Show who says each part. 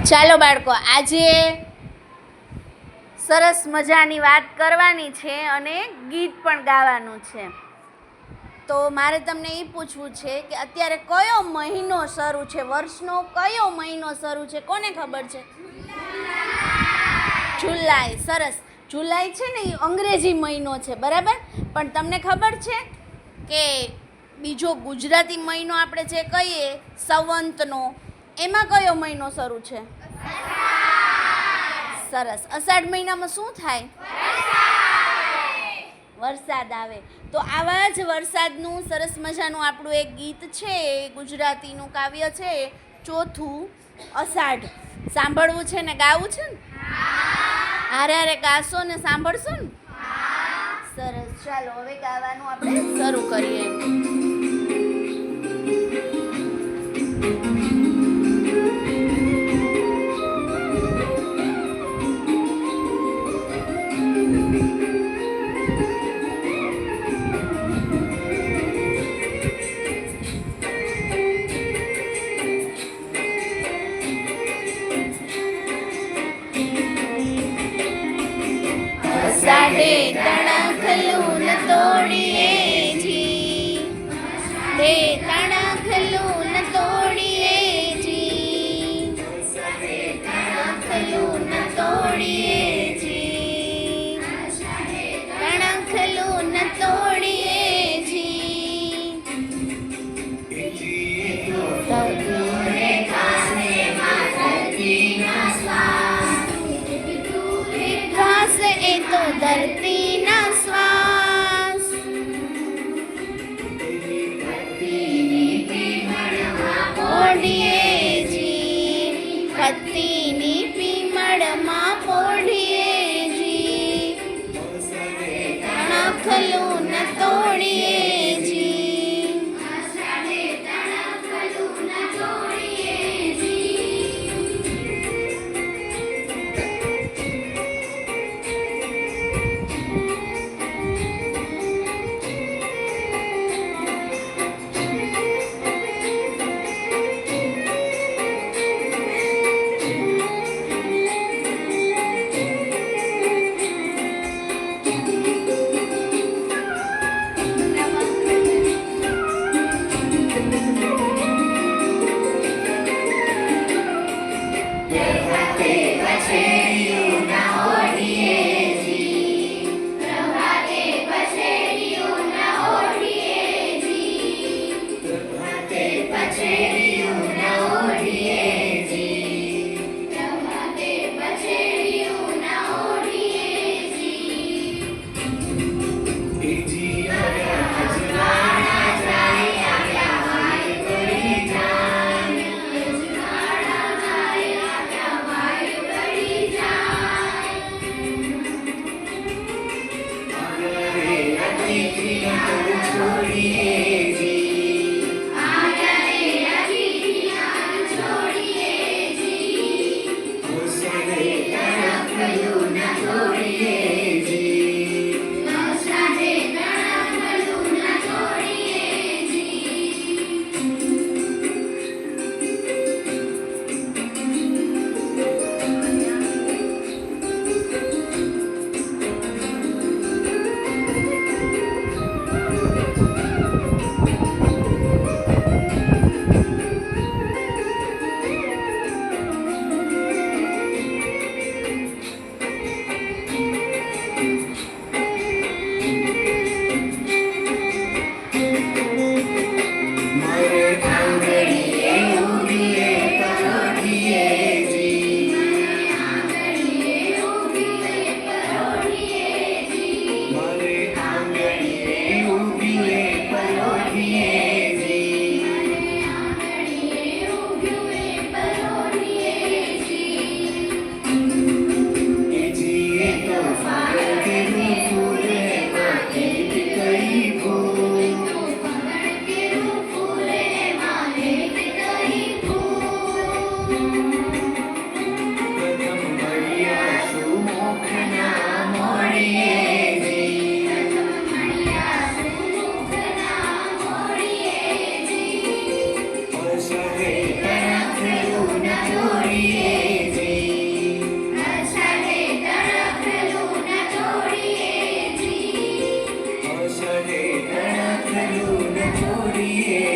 Speaker 1: ચાલો બાળકો, આજે સરસ મજાની વાત કરવાની છે અને ગીત પણ ગાવાનું છે. તો મારે તમને એ પૂછવું છે કે અત્યારે કયો મહિનો શરૂ છે? વર્ષનો કયો મહિનો શરૂ છે? કોને ખબર છે? જુલાઈ. સરસ. જુલાઈ છે ને એ અંગ્રેજી મહિનો છે, બરાબર? પણ તમને ખબર છે કે બીજો ગુજરાતી મહિનો આપણે જે કહીએ સંવંતનો, એમાં કયો મહિનો શરૂ છે? સરસ. અષાઢ મહિનામાં શું થાય? વરસાદ આવે. તો આવા જ વરસાદનું સરસ મજાનું આપણું એક ગીત છે, ગુજરાતીનું કાવ્ય છે, ચોથું અષાઢ. સાંભળવું છે ને ગાવું છે ને? હારે હારે ગાશો ને સાંભળશો ને? સરસ. ચાલો હવે ગાવાનું આપણે શરૂ કરીએ. સાડે તણખલું તોડીએ જી, દે તણખલું તોડીએ જી, તણખલું તોડીએ જી, તણખલું તોડીએ જી. એ તો ધરતીના શ્વાસ, પોઢીએ જી, પત્તીની પીમળમાં પોઢીએ જી, તણખલું તોડીએ જી.
Speaker 2: જોડીએ